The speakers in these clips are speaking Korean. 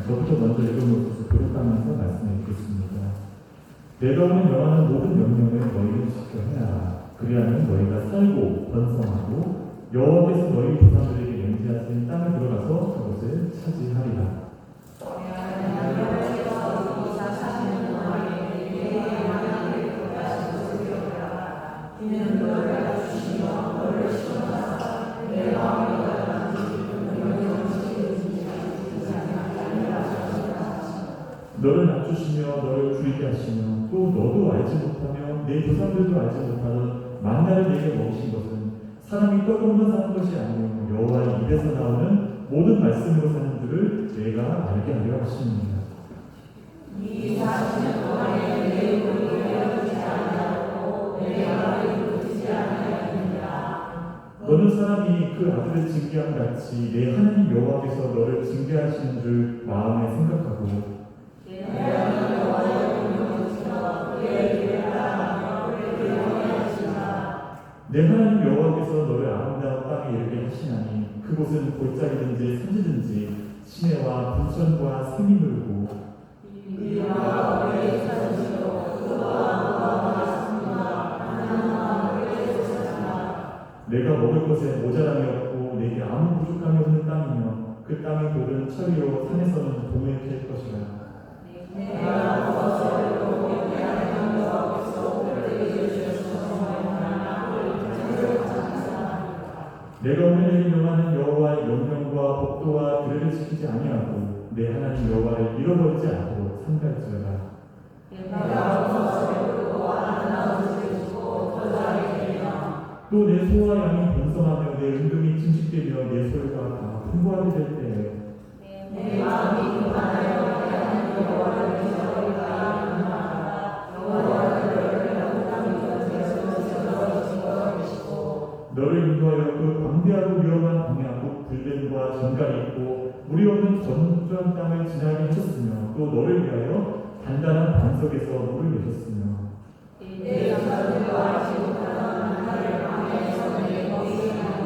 저부터 먼저 읽어놓고서 교독하면서 말씀드리겠습니다. 내가 오는 명하는 모든 명령을 너희를 지켜 행하라. 그리하면 너희가 살고 번성하고 여호와께서 너희 조상들에게 맹세하신 땅을 들어가서 그것을 차지하리라. 너를 낮추시며 너를 부리게 하시며 또 너도 알지 못하며 내 조상들도 알지 못하던 만나를 내게 먹이신 것은 사람이 떡으로만 사는 것이 아니요 여호와의 입에서 나오는 모든 말씀으로 사는 줄을 내가 알게 하려 하십니다. 이 40년 동안에 내 입을 열어주지 아니하고 내 말을 듣지 아니하였느니라. 너는 사람이 그 아들을 징계함 같이 내 하나님 여호와께서 너를 징계하시는 줄 마음에 생각하고 내 하나님 여호와께서 너를 아름다운 땅에 이르게 하시나니 그곳은 골짜기든지 산지든지 시내와 분천과 샘이 물고 내가 먹을 것에 모자람이 없고 내게 아무 부족함이 없는 땅이며 그 땅의 돌은 철이요 산에서는 동을 캘 것이라. 내가 오늘 명하는 여호와의 명령과 법도와 규례를 지키지 아니하고 내 하나님 여호와를 잃어버리지 않도록 삼갈지어다. 또 내 소와 양이 번성하며 내 은금이 증식되며 내 소유가 다 풍부하게 될 때에 내 마음이 교만하여 내 하나님 여호와를 잊어버리라. 여호와를 너를 인도하여 그 광대하고 위험한 광야고 불뱀과 전갈이 있고 물이 없는 건조한 땅을 지나게 하셨으며 또 너를 위하여 단단한 반석에서 물을 내셨으며 내 조상들과 알지 못하던 만나를 광야에서 내게 먹이시나니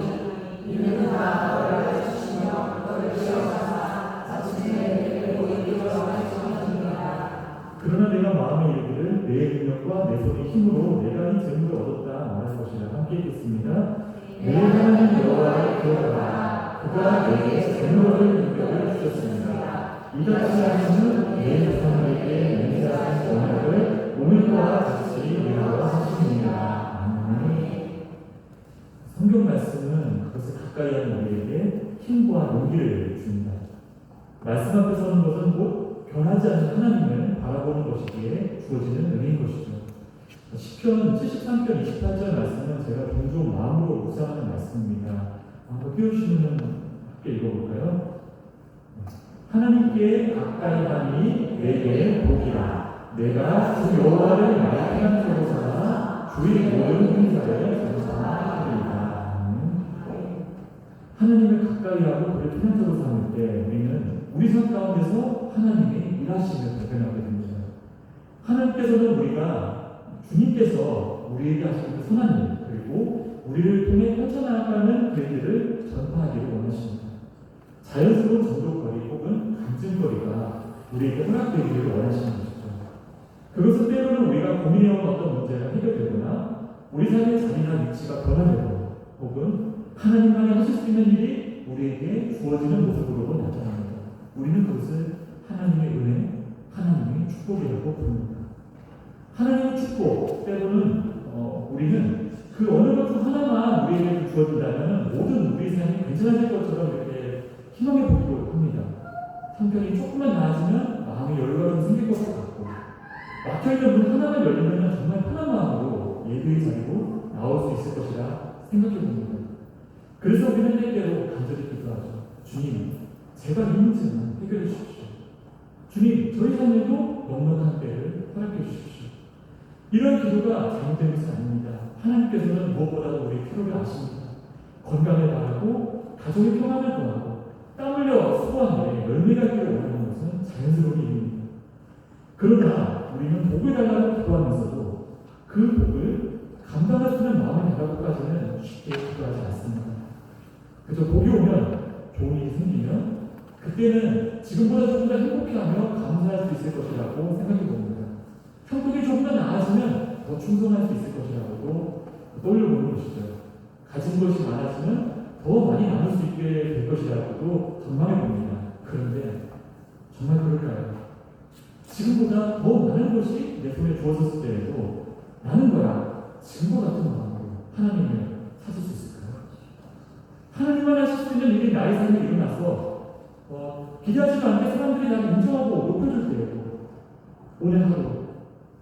이는 다 너를 알려주시며 너를 기억하사 마침내 내게 보이기로 하셨느니라. 그러나 내가 마음에 이르기를 내 능력과 내 손의 힘으로 내가 이 재물을 얻었다 말할 것이라. 함께 읽겠습니다. 내 하나님 여호와를 기억하라. 그가 내게 재물을 능력을 주셨습니다. 이같이 하시는 내 조상에게 맹세하신 언약을 오늘과 같이 이루어하시니라. 아멘. 성경 말씀은 그것을 가까이 하는 우리에게 힘과 용기를 줍니다. 말씀 앞에 서는 것은 곧 변하지 않는 하나님을 바라보는 것이기에 주어지는 은혜인 것이죠. 시편 73편 28절 말씀은 제가 종종 마음으로 묵상하는 말씀입니다. 한번 띄워주시면 함께 읽어볼까요? 하나님께 가까이 하니 내게 복이라. 내가 주 여호와를 나의 피난처로 삼아 주의 모든 행사를 감사하리이다. 하나님을 가까이 하고 그를 피난처로 삼을 때 우리는 우리 삶 가운데서 하나님의 일하심을 발견하게 됩니다. 하나님께서는 우리가 주님께서 우리에게 하시는 그 선한 일 그리고 우리를 통해 펼쳐나가는 그 일들을 전파하기를 원하십니다. 자연스러운 전도거리 혹은 간증거리가 우리에게 허락되기를 원하시는 것이죠. 그것은 때로는 우리가 고민해온 어떤 문제가 해결되거나 우리 삶의 자리나 위치가 변화되고 혹은 하나님만이 하실 수 있는 일이 우리에게 주어지는 모습으로도 나타납니다. 우리는 그것을 하나님의 은혜, 하나님의 축복이라고 부릅니다. 하나님의 축복, 때로는 우리는 그 어느 것 중 하나만 우리에게 주어진다면 모든 우리 삶이 괜찮아질 것처럼 이렇게 희망해 보기도 합니다. 형편이 조금만 나아지면 마음의 여유가 좀 생길 것 같고 막혀있는 문 하나만 열리면 정말 편한 마음으로 예배의 자리로 나올 수 있을 것이라 생각해 봅니다. 그래서 우리는 때때로 간절히 기도하죠. 주님, 제발 이 문제만 해결해 주십시오. 주님, 저희 삶에도 넉넉한 때를 허락해 주십시오. 이런 기도가 잘못된 것은 아닙니다. 하나님께서는 무엇보다도 우리의 필요를 아십니다. 건강을 바라고 가족의 평안을 구하고 땀 흘려 수고하는데 열매가 있기를 원하는 것은 자연스러운 일입니다. 그러나 우리는 복을 달라고 기도하면서도 그 복을 감당할 수 있는 마음을 달라고까지는 쉽게 기도하지 않습니다. 그저 복이 오면 좋은 일이 생기면 그 그때는 지금보다 조금 더 행복해하며 감사할 수 있을 것이라고 생각해 봅니다. 형국이 조금 더 나아지면 더 충성할 수 있을 것이라고도 떠올려보는 것이죠. 가진 것이 많아지면 더 많이 나눌 수 있게 될 것이라고도 전망해 봅니다. 그런데 정말 그럴까요? 지금보다 더 많은 것이 내 손에 주어졌을 때에도 나는 거야 지금과 같은 마음으로 하나님을 찾을 수 있을까요? 하나님만 하실 수 있는 일이 나의 삶에 일어나서 기대하지도 않게 사람들이 나를 인정하고 높여줄 때에도 오늘 하루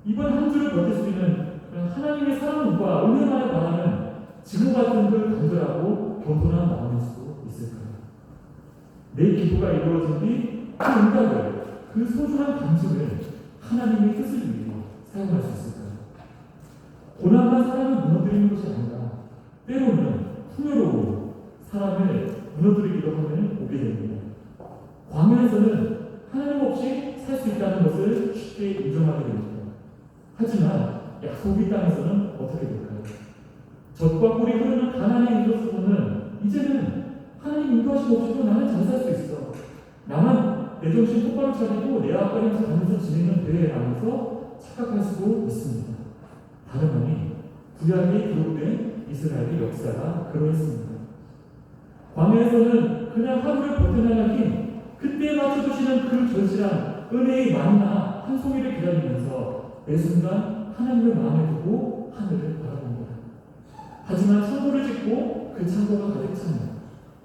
이번 한 주를 버틸 수 있는 하나님의 사랑과 은혜만을 바라는 지금 같은 그 간절하고 겸손한 마음일 수 있을까요? 내 기도가 이루어진 뒤 그 응답을 그 소중한 간증을 하나님의 뜻을 위해 사용할 수 있을까요? 고난만 사람을 무너뜨리는 것이 아니라 때로는 풍요로운 사람을 무너뜨리기도 하면 오게 됩니다. 광야에서는 하나님 없이 살 수 있다는 것을 쉽게 인정하게 됩니다. 하지만 약속의 땅에서는 어떻게 될까요? 젖과 꿀이 흐르는 가나안에 이르러서는 이제는 하나님 인도하심 없이도 나는 잘 살 수 있어. 나만 내 정신 똑바로 차리고 내 앞가림에서 가면서 지내면 돼 하면서 착각할 수도 있습니다. 다름 아닌 구약에 기록된 이스라엘의 역사가 그러했습니다. 광야에서는 그냥 하루를 버텨나갈 힘, 그때에 맞춰주시는 그 절실한 은혜의 만나 한 송이를 기다리면서 매 순간 하나님을 마음에 두고 하늘을 바라봅니다. 하지만 창고를 짓고 그 창고가 가득 차면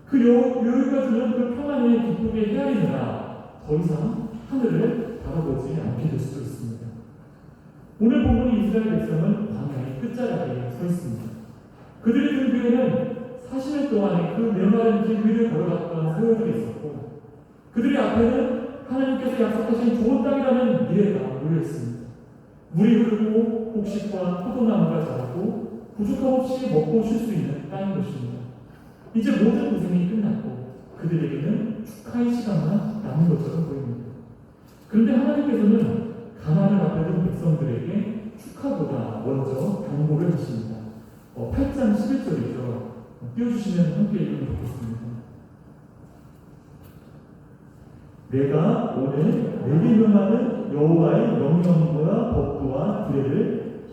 그 여유가 주는 그 평안을 기쁘게 헤아리느라 더 이상 하늘을 바라보지 않게 될 수도 있습니다. 오늘 본문의 이스라엘 백성은 광야의 끝자락에 서 있습니다. 그들의 등 뒤에는 40년 동안의 그 메마른 길 위를 걸어갔던 세월들이 있었고 그들의 앞에는 하나님께서 약속하신 좋은 땅이라는 미래가 놓여 있습니다. 물이 흐르고 곡식과 포도나무가 자라고 부족함 없이 먹고 쉴 수 있는 땅인 것입니다. 이제 모든 고생이 끝났고 그들에게는 축하의 시간만 남은 것처럼 보입니다. 그런데 하나님께서는 가나안을 앞에 둔 백성들에게 축하보다 먼저 경고를 하십니다. 8장 11절이죠. 띄워주시면 함께 읽으면 좋겠습니다. 내가 오늘 내게 명하는 여호와의 명령과 법도와 규례를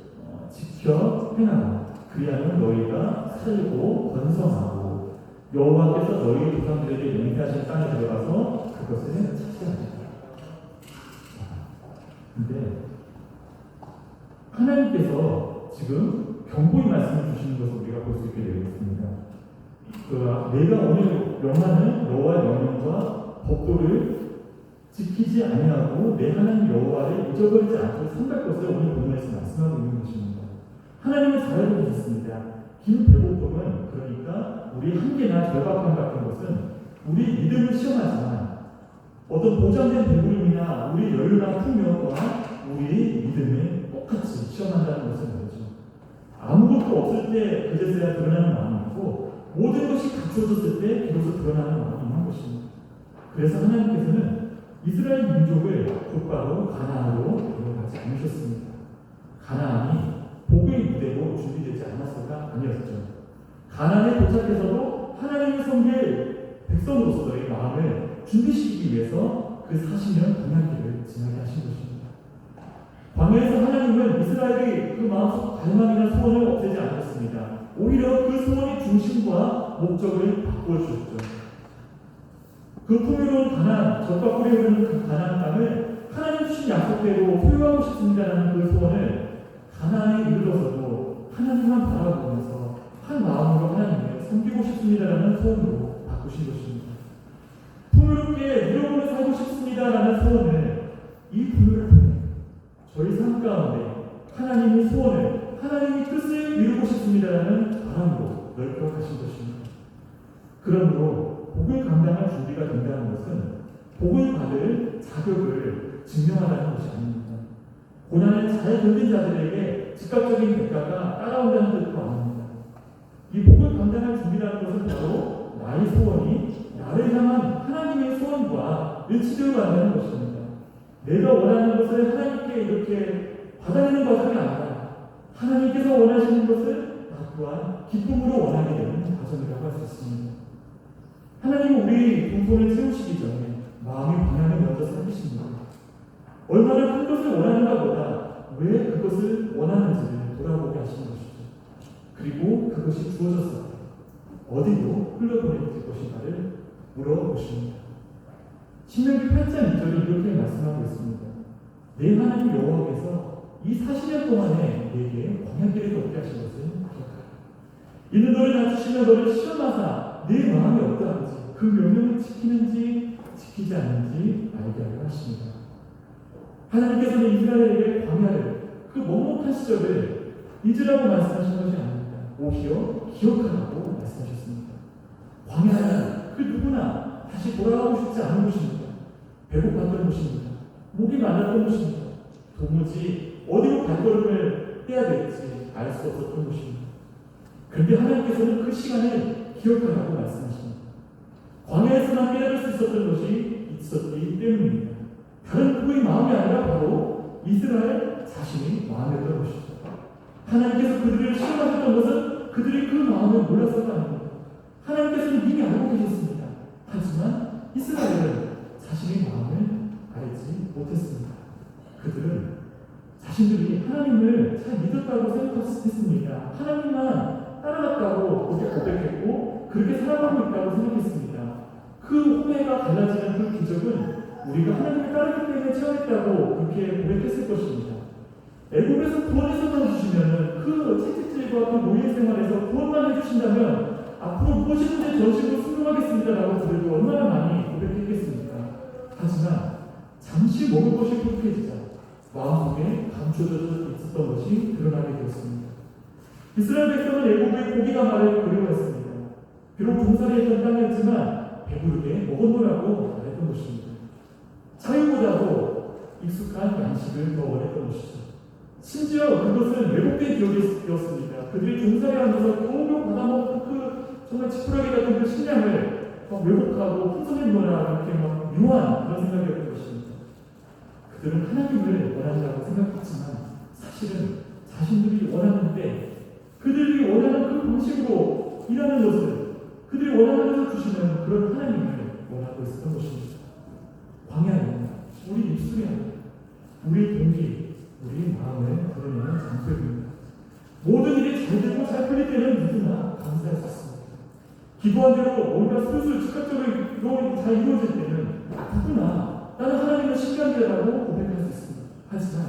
지켜 행하라. 그리하면 너희가 살고 번성하고 여호와께서 너희 조상들에게 맹세하신 땅에 들어가서 그것을 차지하리라. 근데 하나님께서 지금 경고의 말씀을 주시는 것을 우리가 볼 수 있게 되어 있습니다. 내가 오늘 명하는 여호와의 명령과 법도를 지키지 아니하고 내 하나님 여호와를 잊어버리지 않고 삼갈 것을 오늘 본문에서 말씀하고 있는 것입니다. 하나님은 잘 알고 계셨습니다. 긴 배고픔은 그러니까 우리 한계나 절박함 같은 것은 우리 믿음을 시험하지만 어떤 보장된 배부름이나 우리 여유나 풍요와 우리 믿음을 똑같이 시험한다는 것을 말이죠. 아무것도 없을 때 그제서야 드러나는 마음이고 모든 것이 갖춰졌을 때 비로소 드러나는 마음이 있는 것입니다. 그래서 하나님께서는 이스라엘 민족을 곧바로 가나안으로 데려가지 않으셨습니다. 가나안이 복의 무대로 준비되지 않았어가 아니었죠. 가나안에 도착해서도 하나님을 섬길 백성으로서의 마음을 준비시키기 위해서 그 40년 광야길을 지나게 하신 것입니다. 광야에서 하나님은 이스라엘의 그 마음속 갈망이나 소원을 없애지 않았습니다. 오히려 그 소원의 중심과 목적을 바꾸어 주셨죠. 그 풍요로운 가나안, 젖과 꿀이 흐르는 그 가나안 땅을 하나님 주신 약속대로 소유하고 싶습니다라는 그 소원을 가나안에 이르러서도 하나님만 바라보면서 한 마음으로 하나님을 섬기고 싶습니다라는 소원으로 바꾸신 것입니다. 풍요롭게 누려보며 살고 싶습니다라는 소원을 이 풍요를 통해 저희 삶 가운데 하나님의 소원을 하나님의 뜻을 이루고 싶습니다라는 바람으로 넓혀가신 것입니다. 그러므로 복을 감당할 준비가 된다는 것은 복을 받을 자격을 증명하라는 것이 아닙니다. 고난을 잘 견딘 자들에게 즉각적인 대가가 따라온다는 뜻도 아닙니다. 이 복을 감당할 준비라는 것은 바로 나의 소원이 나를 향한 하나님의 소원과 일치되어 간다는 것입니다. 내가 원하는 것을 하나님께 이렇게 받아내는 과정이 아니라 하나님께서 원하시는 것을 나 또한 기쁨으로 원하게 되는 과정이라고 할 수 있습니다. 하나님은 우리 동선을 세우시기 전에 하시는 것이죠. 그리고 그것이 주어졌을 때 어디로 흘러보낼 것인가를 물어보십니다. 신명기 8장 2절이 이렇게 말씀하고 있습니다. 내 하나님 여호와께서 이 40년 동안에 내게 광야길을 걷게 하신 것을 기억하라. 이는 너를 낮추시며 너를 시험하사 내 마음이 어떠한지 그 명령을 지키는지 지키지 않는지 알게 하려 하십니다. 하나님께서는 이스라엘에게 광야를 그 먹먹한 시절을 잊으라고 말씀하신 것이 아닙니다. 오히려 기억하라고 말씀하셨습니다. 광야는 그 누구나 다시 돌아가고 싶지 않은 곳입니다. 배고팠던 곳입니다. 목이 말랐던 곳입니다. 도무지 어디로 발걸음을 떼야 될지 알 수 없었던 곳입니다. 그런데 하나님께서는 그 시간을 기억하라고 말씀하십니다. 광야에서만 깨달을 수 있었던 것이 있었기 때문입니다. 다른 누구의 마음이 아니라 바로 이스라엘 자신의 마음이었던 것이죠. 하나님께서 그들을 시험하셨던 것은 그들이 그 마음을 몰라서가 아닙니다. 하나님께서는 이미 알고 계셨습니다. 하지만 이스라엘은 자신의 마음을 알지 못했습니다. 그들은 자신들이 하나님을 잘 믿었다고 생각했습니다. 하나님만 따라갔다고 고백했고 그렇게 살아가고 있다고 생각했습니다. 그 홍해가 갈라지는 그 기적은 우리가 하나님을 따르기 때문에 체험했다고 그렇게 고백했을 것입니다. 애국에서 구원해서만 주시면 그 채찍질과 그 노예 생활에서 구원만 해주신다면 앞으로 무엇이든지 전심으로 순종하겠습니다라고 그들도 얼마나 많이 고백했겠습니까? 하지만 잠시 먹을 것이 부족해지자 마음속에 감춰져 있었던 것이 드러나게 되었습니다. 이스라엘 백성은 애국의 고기가 말을 그리워했습니다. 비록 종살이했던 땅이었지만 배부르게 먹어놓으라고 말했던 것입니다. 자유보다도 익숙한 양식을 더 원했던 것이죠. 심지어 그것은 왜곡된 기억이었습니다. 그들이 종살이하면서 겨우겨우 받아먹은 그 정말 지푸라기 같은 그 식량을 왜곡하고 풍성한 거라 이렇게 막 묘한 그런 생각이었던 것입니다. 그들은 하나님을 원한다고 생각했지만 사실은 자신들이 원하는데 그들이 원하는 그 방식으로 일하는 것을 그들이 원하는 것을 주시는 그런 하나님을 원하고 있었던 것입니다. 광야는 우리 입술이 아니라 우리 동기, 우리 마음을 드러내는 장소입니다. 모든 일이 잘 되고 잘 풀릴 때는 누구나 감사할 수 있습니다. 기도한 대로 뭔가 슬슬 즉각적으로 잘 이루어질 때는 누구나 나는 하나님을 신뢰한다라고 고백할 수 있습니다. 하지만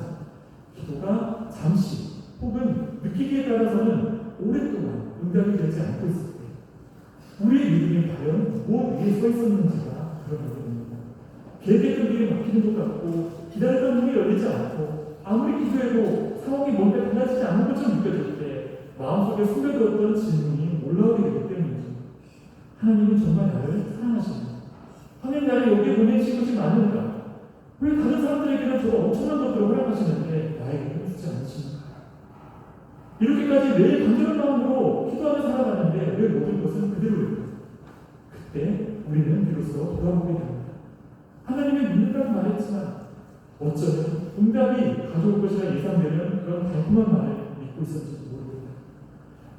기도가 잠시 혹은 느끼기에 따라서는 오랫동안 응답이 되지 않고 있을 때 우리의 믿음이 과연 무엇 위에 서 있었는지가 드러나게 됩니다. 계획했던 일이 막히는 것 같고 기다렸던 문이 열리지 않고 아무리 기도해도 상황이 뭔가 달라지지 않는 것처럼 느껴질 때 마음속에 숨겨두었던 질문이 올라오게 되기 때문이죠. 하나님은 정말 나를 사랑하십니다. 하나님 나를 여기에 보내신 것이 맞는가? 왜 다른 사람들에게는 저거 엄청난 것들을 허락하시는데 나에게는 주지 않으십니까? 이렇게까지 매일 간절한 마음으로 기도하며 살아가는데 왜 모든 것은 그대로일까? 그때 우리는 비로소 돌아보게 됩니다. 하나님을 믿는다고 말했지만 어쩌면 응답이 가져올 것이라 예상되는 그런 달콤한 말을 믿고 있었는지도 모릅니다.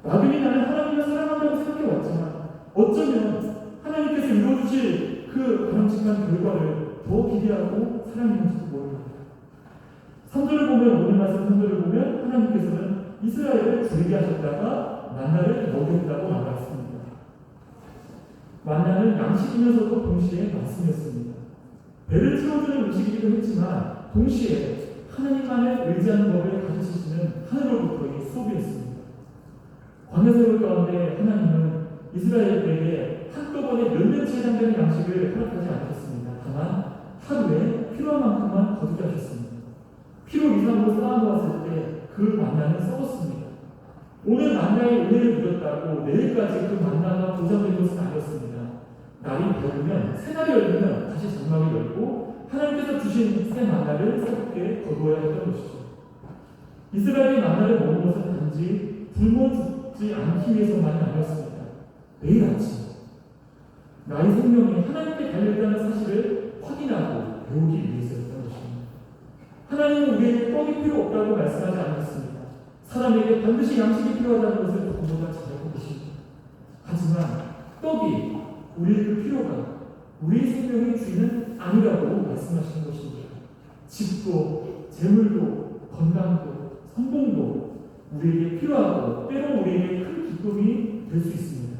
나중에 나는 하나님을 사랑한다고 생각해왔지만 어쩌면 하나님께서 이루어주실 그 바람직한 결과를 더 기대하고 사랑했는지도 모릅니다. 3절을 보면 오늘 말씀 3절을 보면 하나님께서는 이스라엘을 줄이게 하셨다가 만나를 먹였다고 말했습니다. 만나는 양식이면서도 동시에 말씀이었습니다. 배를 채워주는 음식이기도 했지만 동시에 하나님만을 의지하는 법을 가르치시는 하늘로부터의 수업이었습니다. 광야세월 가운데 하나님은 이스라엘에게 한꺼번에 몇 년째 해당되는 양식을 허락하지 않았습니다. 다만 하루에 필요한 만큼만 거두게 하셨습니다. 필요 이상으로 쌓아놓았을 때 그 만나는 썩었습니다. 오늘 만나에 은혜를 누렸다고 내일까지 그 만나가 보장된 것은 아니었습니다. 날이 밝으면 새날이 열리면 다시 장막이 열고 하나님께서 주신 새 만나를 새롭게 거두어야 했던 것이죠. 이스라엘이 만나를 먹은 것은 단지 굶어 죽지 않기 위해서만이 아니었습니다. 매일 아침 나의 생명이 하나님께 달려있다는 사실을 확인하고 배우기 위해서였던 것입니다. 하나님은 우리에게 떡이 필요 없다고 말씀하지 않았습니다. 사람에게 반드시 양식이 필요하다는 것을 누구보다 잘 알고 계십니다. 하지만 떡이 우리의 그 필요가 우리의 생명의 주인은 아니라고 말씀하시는 것입니다. 집도, 재물도, 건강도, 성공도 우리에게 필요하고 때로 우리에게 큰 기쁨이 될 수 있습니다.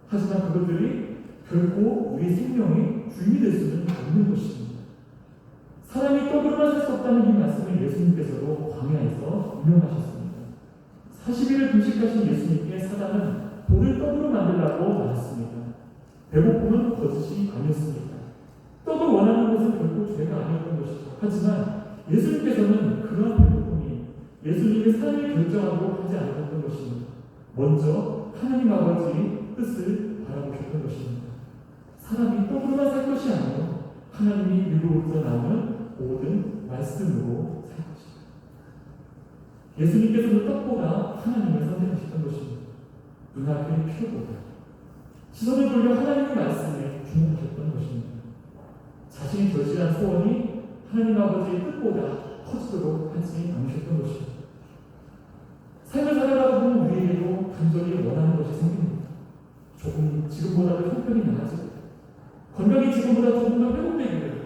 하지만 그것들이 결코 우리 생명의 주인이 될 수는 없는 것입니다. 사람이 떡으로만 살 수 없다는 이 말씀을 예수님께서도 광야에서 인용하셨습니다. 40일을 금식하신 예수님께 사단은 돌을 떡으로 만들라고 말했습니다. 배고픔은 거짓이 아니었습니다. 떡을 원하는 것은 결코 죄가 아니었던 것이죠. 하지만 예수님께서는 그러한 배고픔이 예수님의 삶을 결정하고 하지 않았던 것입니다. 먼저 하나님 아버지의 뜻을 바라보셨던 것입니다. 사람이 떡으로만 살 것이 아니라 하나님이 입으로부터 나오는 모든 말씀으로 살 것입니다. 예수님께서는 떡보다 하나님을 선택하셨던 것입니다. 눈앞의 표보다 시선을 돌려 하나님의 말씀에 주목하셨던 것입니다. 자신이 절실한 소원이 하나님 아버지의 뜻보다 커지도록 하지 않으셨던 것입니다. 삶을 살아가다 보면 우리에게도 간절히 원하는 것이 생깁니다. 조금 지금보다도 형편이 나아지고 건강이 지금보다 조금 더 회복되기를,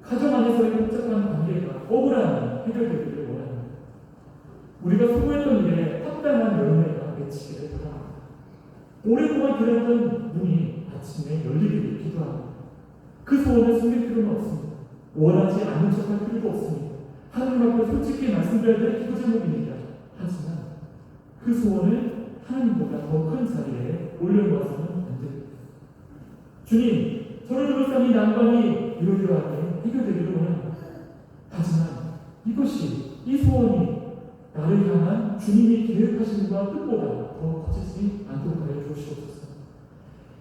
가정 안에서의 복잡한 관계가 억울함이 해결되기를 원합니다. 우리가 소구했던 일에 합당한 열매가 맺히기를 바랍니다. 오랫동안 기다렸던 문이 아침에 열리기를 기도합니다. 그 소원을 숨길 필요는 없습니다. 원하지 않는 척할 필요도 없습니다. 하나님 앞에 솔직히 말씀드려야 될 기도 제목입니다. 하지만 그 소원을 하나님보다 더 큰 자리에 올려놓아서는 안 됩니다. 주님, 저를 둘러싼 이 난관이 이러이러하게 해결되기를 원합니다. 하지만 이것이, 이 소원이 나를 향한 주님이 계획하신 것과 뜻보다 더 커지지 않도록 하여 주시옵소서.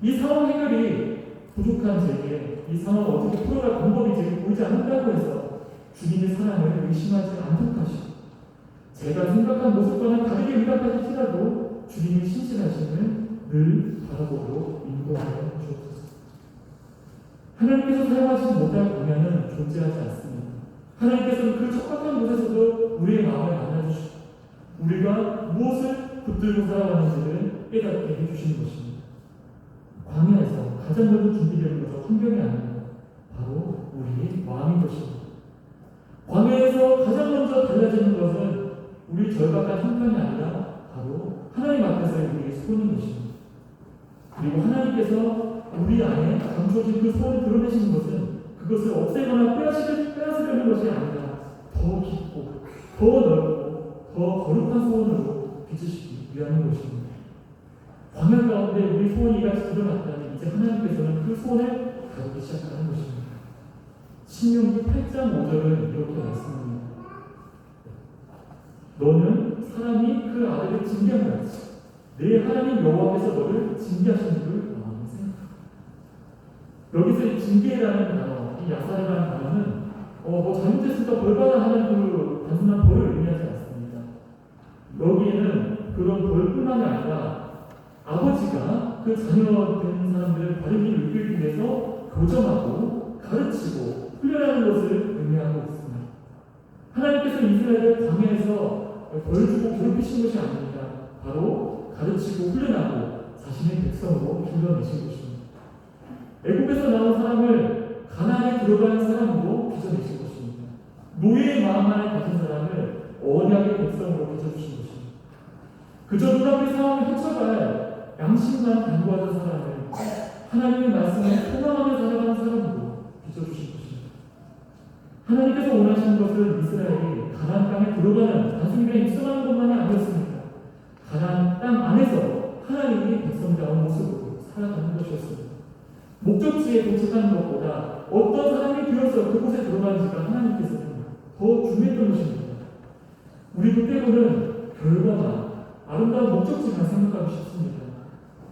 이 상황 해결이 부족한 제게 이 상황을 어떻게 풀어갈 방법이 제게 보이지 않는다고 해서 주님의 사랑을 의심하지 않도록 하시고, 제가 생각한 모습과는 다르게 응답하실지라도 주님의 신실하심을 늘 바라보도록 인도하여 주옵소서. 하나님께서 사용하지 못할 광야는 존재하지 않습니다. 하나님께서는 그 척박한 곳에서도 우리의 마음을 만나주시고 우리가 무엇을 붙들고 살아가는지를 깨닫게 해주시는 것입니다. 광야에서 가장 먼저 준비되는 것은 환경이 아닙니다. 바로 우리의 마음인 것입니다. 광야에서 가장 먼저 달라지는 것은 우리 절박한 형편이 아니라 바로 하나님 앞에서의 우리의 소원인 것입니다. 그리고 하나님께서 우리 안에 감춰진 그 소원을 드러내시는 것은 그것을 없애거나 빼앗으려는 것이 아니라 더 깊고 더 넓고 더 거룩한 소원으로 빚으시기 위함인 것입니다. 광야 가운데 우리 소원이 이같이 드러났다니 이제 하나님께서는 그 소원을 다루기 시작하는 것입니다. 신명기 8장 5절은 이렇게 말씀합니다. 너는 사람이 그 아들을 징계한 같이 내 하나님 여호와께서 너를 징계하시는 줄 마음에 생각하라. 여기서 이 징계라는 단어, 이 야사라는 단어는 잘못했으니까 벌받아 하는 그 단순한 벌을 의미하지 않습니다. 여기에는 그런 벌뿐만이 아니라 아버지가 그 자녀된 사람들을 바른 길을 이끌기 위해서 교정하고 가르치고 훈련하는 것을 의미하고 있습니다. 하나님께서 이스라엘을 광야에서 벌 주고 괴롭히신 것이 아닙니다. 바로 가르치고 훈련하고 자신의 백성으로 길러내신 것입니다. 애국에서 나온 사람을 가나안에 들어간 사람으로 빚어내신 것입니다. 노예의 마음 안에 가진 사람을 언약의 백성으로 빚어주신 것입니다. 그저 눈앞의 상황을 헤쳐갈 양심만 간구하던 사람을 하나님의 말씀에 소망하며 살아가는 사람으로 빚어주신 것입니다. 하나님께서 원하시는 것은 이스라엘이 가나안 땅에 들어가는 단순히 그냥 입성하는 것만이 아니었습니다. 가나안 땅 안에서 하나님이 백성다운 모습으로 살아가는 것이었습니다. 목적지에 도착하는 것보다 어떤 사람이 되어서 그곳에 들어가는지가 하나님께서는 더 중요했던 것입니다. 우리도 때로는 결과만, 아름다운 목적지만 생각하기 쉽습니다.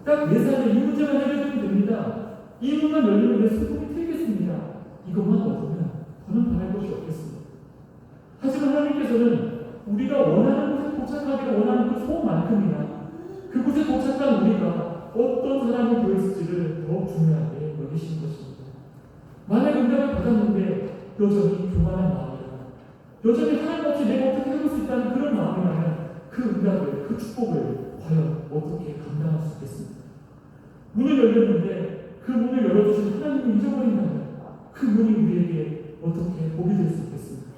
딱 내 삶에 이 문제만 해결되면 됩니다. 이 문만 열리면 내 소금이 틀겠습니다. 이것만 얻으면 더는 바랄 것이 없겠습니다. 하지만 하나님께서는 우리가 원하는 곳에 도착하기를 원하는 그 소원만큼이나 그곳에 도착한 우리가 어떤 사람이 되었을지를 더 중요하게 여기시는 것입니다. 만약 응답을 받았는데 여전히 교만한 마음이라, 여전히 하나님 없이 내가 어떻게 해볼 수 있다는 그런 마음이라면 그 응답을, 그 축복을 과연 어떻게 감당할 수 있겠습니까? 문을 열렸는데 그 문을 열어주신 하나님을 잊어버린다면 그 문이 우리에게 어떻게 복이 될 수 있겠습니까?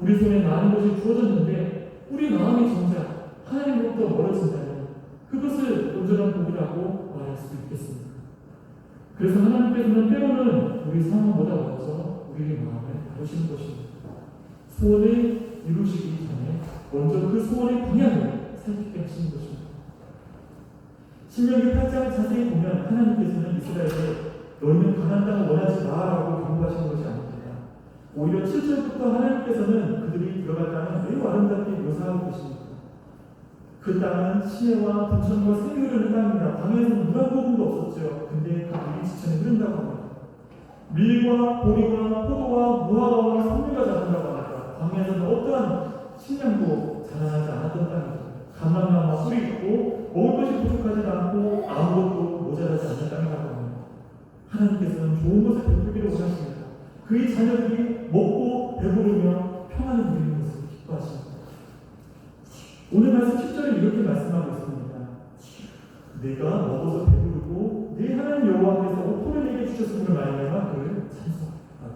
우리 손에 많은 것이 주어졌는데 우리 마음이 정작 하나님으로부터 멀어진다면 그것을 온전한 복이라고 말할 수 있겠습니다. 그래서 하나님께서는 때로는 우리 상황보다 먼저 우리의 마음을 다루시는 것입니다. 소원을 이루시기 전에 먼저 그 소원의 방향을 살피게 하시는 것입니다. 신명기 8장 자세히 보면 하나님께서는 이스라엘에 너희는 가나안 땅을 원하지 마라고 경고하시는 것이 아닙니다. 오히려 7절부터 하나님께서는 그들이 들어갈 땅을 매우 아름답게 묘사하고 계십니다. 그 땅은 시내와 분천과 샘이 흐르는 땅입니다. 방에서는 물 한 모금도 없었죠. 근데 그 물이 지천에 흐른다고 합니다. 밀과 보리와 포도와 무화과와 석류가 자란다고 합니다. 방에서는 어떠한 식량도 자라나지 않았던 땅입니다. 감람나무와 꿀이 있고 먹을 것이 부족하지 않고 아무것도 모자라지 않는 땅이라고 합니다. 하나님께서는 좋은 것을 베풀기를 원하십니다. 그의 자녀들이 먹고 배부르며 평안을 누리는 것을 기뻐하십니다. 오늘 말씀 10절에 이렇게 말씀하고 있습니다. 내가 먹어서 배부르고 내 하나님 여호와께서 오토를 내게 주셨음을 말미암아 그를 찬송하라.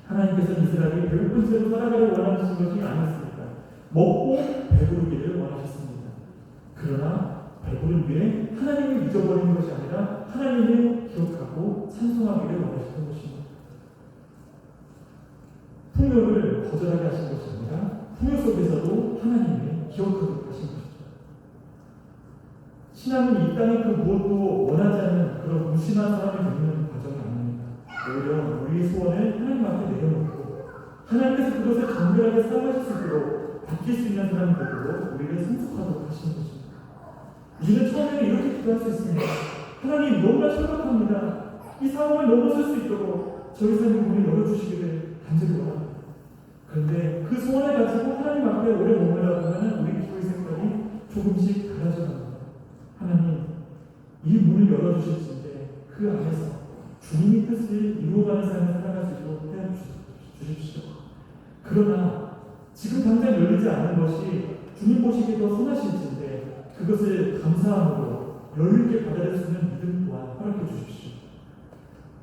하나님께서는 이스라엘이 배고픈 채로 살아가기를 원하시는 것이 아니었습니다. 먹고 배부르기를 원하셨습니다. 그러나 배부른 뒤에 하나님을 잊어버리는 것이 아니라 하나님을 기억하고 찬송하기를 원하시는 것입니다. 풍요를 거절하게 하신 것이 아니라 풍요 속에서도 하나님을 기억하도록 하신 것입니다. 신앙은 이 땅의 그 무엇도 원하지 않는 그런 무심한 사람이 되는 과정이 아닙니다. 오히려 우리의 소원을 하나님 앞에 내려놓고 하나님께서 그것을 정결하게 사용하실 수 있도록 바뀔 수 있는 사람이 되도록 우리를 성숙하도록 하시는 것입니다. 우리는 처음에는 이렇게 기도할 수 있습니다. 하나님, 너무나 절박합니다. 이 상황을 넘어설 수 있도록 저희 삶의 문을 열어주시기를 간절히 원합니다. 그런데 그 소원을 가지고 하나님 앞에 오래 머물다 보면 우리 기도의 색깔이 조금씩 달라져 갑니다. 하나님, 이 문을 열어주실 텐데 그 안에서 주님의 뜻을 이루어가는 삶을 살아갈 수 있도록 도와주십시오. 그러나 지금 당장 열리지 않는 것이 주님 보시기에 더 선하실진데 그것을 감사함으로 여유있게 받아들일 수 있는 믿음 또한 허락해 주십시오.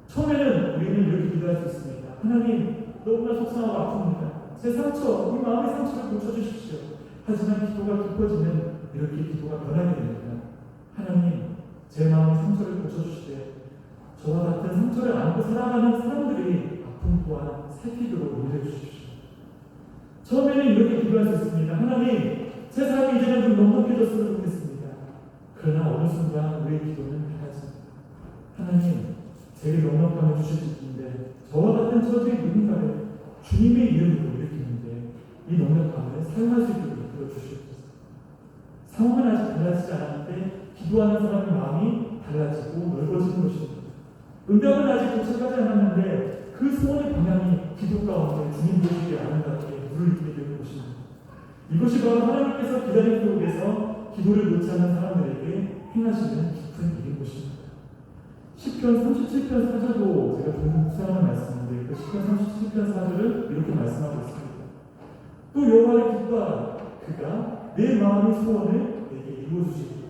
처음에는 우리는 이렇게 기도할 수 있습니다. 하나님, 너무나 속상하고 아픕니다. 제 상처, 이 마음의 상처를 고쳐주십시오. 하지만 기도가 깊어지면 이렇게 기도가 변하게 됩니다. 하나님, 제 마음의 상처를 고쳐주시되 저와 같은 상처를 안고 살아가는 사람들이 아픔 또한 살피도록 인도해 주십시오. 처음에는 이렇게 기도할 수 있습니다. 하나님, 제 삶이 이제는 좀 넉넉해졌으면 좋겠습니다. 그러나 어느 순간 우리의 기도는 달라집니다. 하나님, 제게 넉넉함을 주실 텐데 저와 같은 처지의 누군가를 주님의 이름으로 일으키는데 이 넉넉함을 사용할 수 있도록 이끌어 주시옵소서. 상황은 아직 달라지지 않았는데 기도하는 사람의 마음이 달라지고 넓어지는 것입니다. 응답은 아직 도착하지 않았는데 그 소원의 방향이 기도 가운데 주님 보시기에 아름답게 물을 입게 되는 것입니다. 이것이 바로 하나님께서 기다림 속에서 기도를 놓지 않는 사람들에게 행하시는 깊은 일인 것입니다. 시편 37편 4절도 제가 종종 묵상하는 말씀인데 그 시편 37편 4절을 이렇게 말씀하고 있습니다. 또 여호와를 기뻐하라. 그가 내 마음의 소원을 내게 이루어주시리라.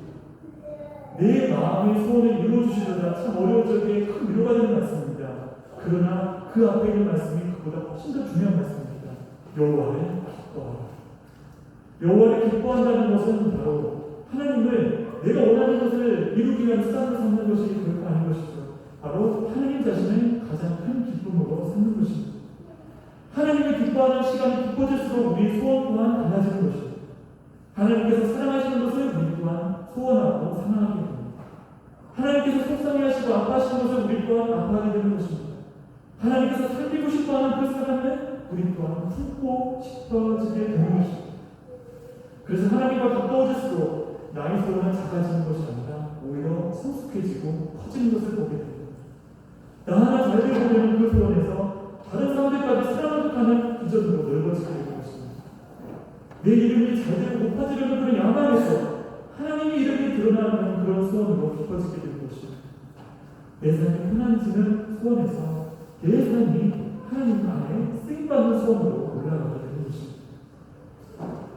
내 마음의 소원을 이루어주시려다 참 어려운 적에 큰 위로가 되는 말씀입니다. 그러나 그 앞에 있는 말씀이 그보다 훨씬 더 중요한 말씀입니다. 여호와를 기뻐하라. 여호와를 기뻐한다는 것은 바로 하나님을 내가 원하는 것을 이루기 위한 수단을 삼는 것이 결코 아닌 것이죠. 바로 하나님 자신을 가장 큰 기쁨으로 삼는 것입니다. 하나님을 기뻐하는 시간이 깊어질수록 우리의 소원 또한 달라지는 것입니다. 하나님께서 사랑하시는 것을 우리 또한 소원하고 사랑하게 됩니다. 하나님께서 속상해하시고 아파하시는 것을 우리 또한 아파하게 되는 것입니다. 하나님께서 살피고 싶어하는 그 사랑을 우리 또한 품고 싶어지게 되는 것입니다. 그래서 하나님과 가까워질수록 나의 소원은 작아지는 것이 아니라 오히려 성숙해지고 커지는 것을 보게 됩니다. 나 하나 잘 되고 되는 그 소원에서 다른 사람들까지 사랑하도록 하는 기전으로 넓어지게 되는 것입니다. 내 이름이 잘 되고 높아지려는 그런 야망에서 하나님의 이름이 드러나는 그런 소원으로 깊어지게 되는 것입니다. 내 삶이 편안해지는 소원에서 내 삶이 하나님 안에 쓰임받는 소원으로 올라가게 되는 것입니다.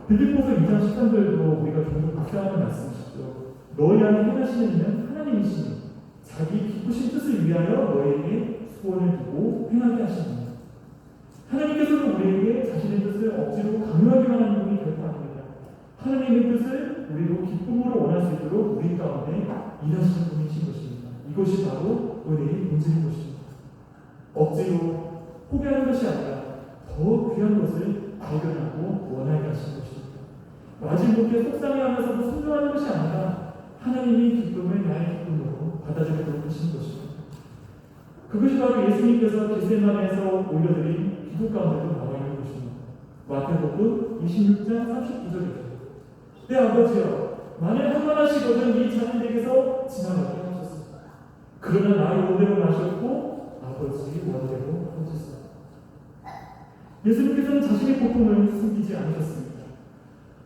빌립보서 2장 13절도 우리가 종종 묵상하는 말씀이시죠. 너희 안에 행하시는 이는 하나님이시니 자기 기쁘신 뜻을 위하여 너희에게 소원을 두고 행하게 하시느니라. 하나님께서는 우리에게 자신의 뜻을 억지로 강요하기만 하는 분이 결코 아닙니다. 하나님의 뜻을 우리도 기쁨으로 원할 수 있도록 우리 가운데 일하시는 분이신 것입니다. 이것이 바로 은혜의 본질인 것입니다. 억지로 포기하는 것이 아니라 더 귀한 것을 발견하고 원하게 하시는 것입니다. 마지못해 속상해하면서도 순종하는 것이 아니라 하나님의 기쁨을 나의 기쁨으로 받아들이도록 하시는 것입니다. 그것이 바로 예수님께서 겟세마네에서 올려드린 기도 가운데도 나와 있는 것입니다. 마태복음 26장 39절이죠. 내 아버지여, 만일 한만하시거든 이 자녀에게서 지나가게 하셨습니다. 그러나 나의 원대로 마셨고 아버지의 원대로 하셨습니다. 예수님께서는 자신의 고통을 숨기지 않으셨습니다.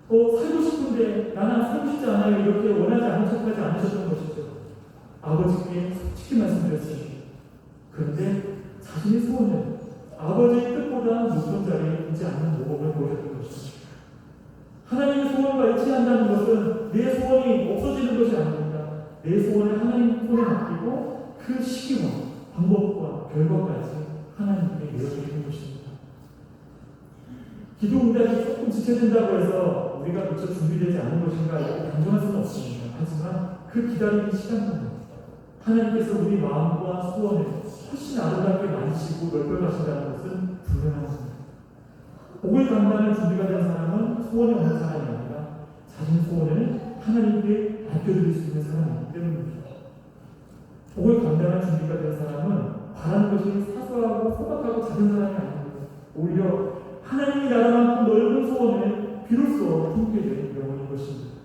살고 싶은데 나는 살고 싶지 않아요. 이렇게 원하지 않은 척하지 않으셨던 것이죠. 아버지께 솔직히 말씀드렸습니다. 그런데 자신의 소원은 아버지의 뜻보다 높은 자리에 있지 않는 모범을 보여줬던 것입니다. 하나님의 소원과 일치한다는 것은 내 소원이 없어지는 것이 아닙니다. 내 소원을 하나님 손에 맡기고 그 시기와 방법과 결과까지 하나님께 내어드리는 것입니다. 기도 응답이 조금 지체된다고 해서 우리가 미처 준비되지 않은 것인가 이렇게 단정할 수는 없습니다. 하지만 그 기다리는 시간 동안 하나님께서 우리 마음과 소원을 훨씬 아름답게 만지시고 넓혀가신다는 것은 분명합니다. 복을 감당할 준비가 된 사람은 소원이 없는 사람이 아니라 자신의 소원을 하나님께 맡겨드릴 수 있는 사람이기 때문입니다. 복을 감당할 준비가 된 사람은 바라는 것이 사소하고 소박하고 작은 사람이 아닙니다. 오히려 하나님이 나라만큼 넓은 소원을 비로소 품게 된 영혼인 것입니다.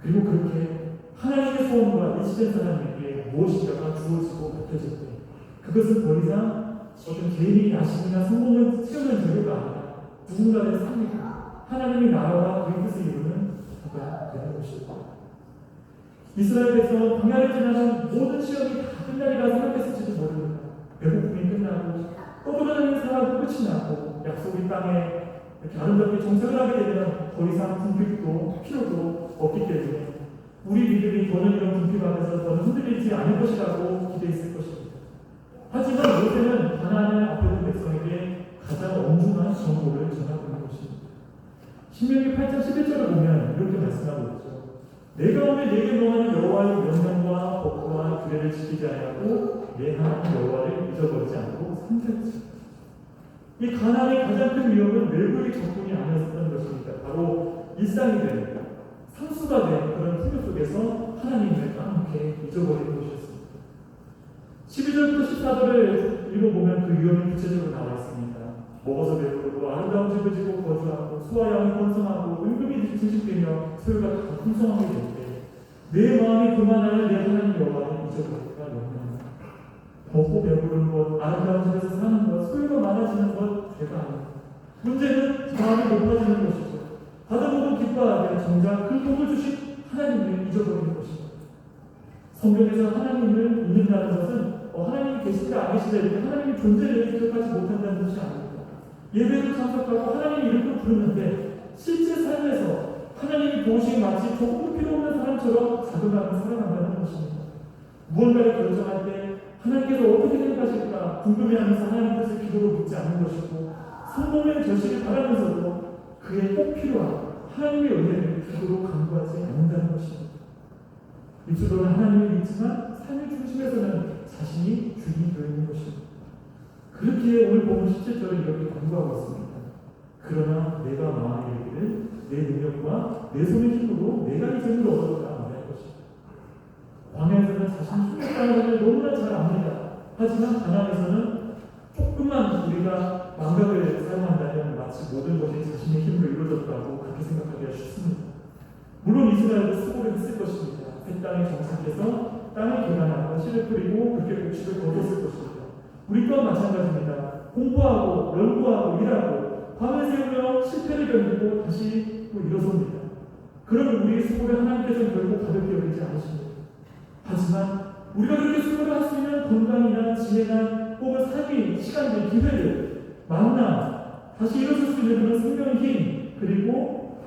그리고 그렇게 하나님의 소원과 일치된 사람에게 무엇인가가 주어지고 맡겨질 때 그것은 더 이상 어떤 개인의 야심이나 성공을 채우는 재료가 아니라 누군가의 삶이고 하나님의 나라와 그의 뜻을 이루는 자가 되는 것입니다. 이스라엘 백성은 광야를 지나는 모든 시험이 다 끝나리라 생각했을지도 모릅니다. 배고픔이 끝나고 떠돌아다니는 생활도 끝이 나고 약속의 땅에 이렇게 아름답게 정착을 하게 되면 더 이상 궁핍도 필요도 없기 때문에 우리 믿음이 더는 이런 궁핍 앞에서 더는 흔들리지 않을 것이라고 기대했을 것입니다. 하지만 모세는 가나안을 앞에 둔 백성에게 가장 엄중한 정보를 전하고 있는 것입니다. 신명기 8장 11절을 보면 이렇게 말씀하고 있죠. 내가 오늘 내게 명하는 여호와의 명령과 법과 규례를 지키지 아니하고 내 하나님 여호와를 잊어버리지 않고 삼켰지. 이 가나안의 가장 큰 위험은 외부의 적군이 아니었던 것입니다. 바로 일상이 된 상수가 된 그런 풍요 속에서 하나님을 까맣게 잊어버리는 것이었습니다. 12절부터 14절을 읽어보면 그 위험이 구체적으로 나와 있습니다. 먹어서 배부르고 아름다운 집을 지고 거주하고 소와 양이 번성하고 은금이 증식되며 소유가 다 풍성하게 될 때 내 마음이 그만하여 내 하나님 여호와를 잊어버릴까 염려합니다. 먹고 배부른 것, 아름다운 집에서 사는 것, 소유가 많아지는 것 죄가 아닙니다. 문제는 마음이 높아지는 것이죠. 받은 복은 기뻐하되 정작 그 복을 주신 하나님을 잊어버리는 것입니다. 성경에서 하나님을 잊는다는 것은 하나님이 계신다 안 계신다 이렇게 하나님의 존재를 기억하지 못한다는 것이 아닙니다. 예배를 참석하고 하나님의 이름을 부르는데 실제 삶에서 하나님이 도우심이 마치 조금도 필요 없는 사람처럼 자그마한 살아간다는 것입니다. 무언가를 결정할 때 하나님께서 어떻게 생각하실까 궁금해하면서 하나님 뜻을 기도로 묻지 않는 것이고 성공의 결실을 바라면서도 그에 꼭 필요한 하나님의 은혜를 기도로 간구하지 않는다는 것입니다. 입술로는 하나님을 믿지만 삶의 중심에서는 자신이 주인이 되어 있는 것입니다. 그렇게 오늘 보면 17절을 이렇게 간구하고 있습니다. 그러나 내가 마음에 이르기를 내 능력과 내 손의 힘으로 내가 이 zem을 얻었다 말할 것이다. 광야에서는 자신이 힘들다는 것을 너무나 잘 압니다. 하지만 가나안에서는 조금만 우리가 망각을 사용한다면 마치 모든 것이 자신의 힘으로 이루어졌다고 그렇게 생각하기가 쉽습니다. 물론 이스라엘도 수고를 했을 것입니다. 새 땅에 정착해서 땅을 개간하고 씨를 뿌리고 그렇게 곡식을 거뒀을 것입니다. 우리 또한 마찬가지입니다. 공부하고 연구하고 일하고 밤을 새우며 실패를 견디고 다시 또 일어섭니다. 그런 우리의 수고를 하나님께서는 결국 가볍게 여기지 않으십니다. 하지만 우리가 그렇게 수고를 할 수 있는 건강이나 지혜나 혹은 삶의 시간들, 기회들, 만남, 다시 일어설 수 있는 그런 생명의 힘, 그리고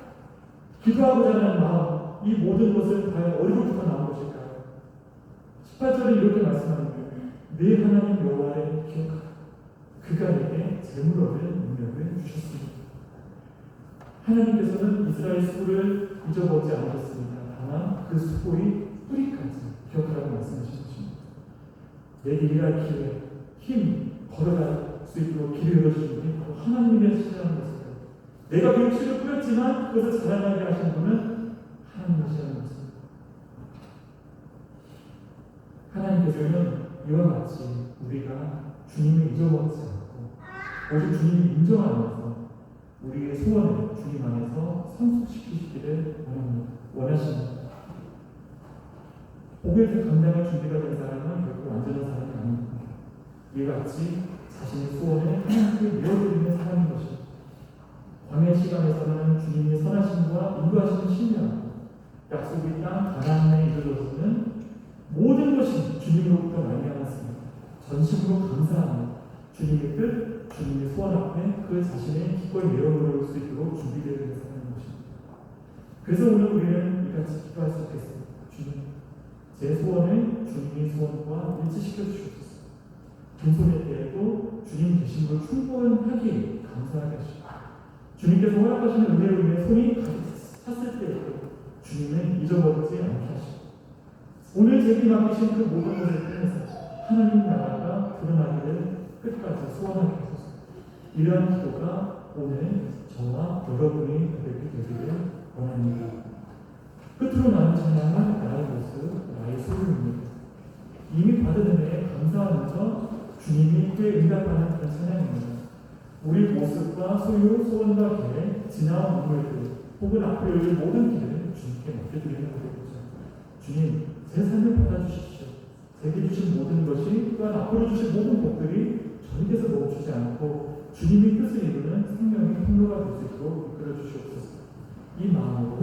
기도하고자 하는 마음, 이 모든 것은 과연 어디로부터 나온 것일까요? 18절에 이렇게 말씀합니다. 내 하나님 여호와를 기억하라. 그가 내게 재물 얻을 능력을 주셨습니다. 하나님께서는 이스라엘 수고를 잊어버리지 않으셨습니다. 다만 그 수고의 뿌리까지 기억하라고 말씀하신 것입니다. 내게 일할 기회, 힘, 걸어갈 수 있도록 길을 열어주신 분이 바로 하나님의 신이라는 것입니다. 내가 병치를 뿌렸지만 그것을 자라나게 하신 분은 하나님이시라는 것입니다. 하나님께서는 이와 같이 우리가 주님을 잊어버리지 않고 오직 주님이 인정하면서 우리의 소원을 주님 안에서 성숙시키시기를 원하십니다. 복에서 감당할 준비가 된 사람은 결코 완전한 사람이 아닙니다. 이와 같이 자신의 소원을 하나님께 내어드리는 사람인 것입니다. 광야 시간에서는 주님의 선하심과 인도하시는 신뢰하고 약속의 땅 가나안에 이르러서는 모든 것이 주님으로부터 말미암았습니다. 전심으로 감사하며 주님의 뜻, 주님의 소원 앞에 그 자신의 기꺼이 내어놓을 수 있도록 준비되어 있는 사람인 것입니다. 그래서 오늘 우리는 이같이 기도할 수 있겠습니다. 주님, 제 소원을 주님의 소원과 일치시켜 주시옵소서. 빈손일 때에도 주님 계신 걸 충분하게 감사하게 하시고 주님께서 허락하시는 은혜로 인해 손이 가득 찼을 때에도 주님은 잊어버리지 않게 하시고 오늘 제게 맡기신 그 모든 것을 통해서 하나님 나라가 드러나기를 끝까지 소원하게 하소서. 이러한 기도가 오늘 저와 여러분의 고백이 되기를 원합니다. 끝으로 나는 찬양은 나의 모습, 나의 소유입니다. 이미 받은 은혜에 감사하면서 주님이 꽤 응답하는 그런 찬양입니다. 우리 모습과 소유, 소원과 계획, 지나온 눈물들 혹은 앞으로 열릴 모든 길을 주님께 맡겨드리는 것이죠. 주님, 제 삶을 받아주십시오. 제게 주신 모든 것이 또한 앞으로 주신 모든 복들이 저에게서 멈추지 않고 주님의 뜻을 이루는 생명의 통로가 될 수 있도록 이끌어 주시옵소서. 이 마음으로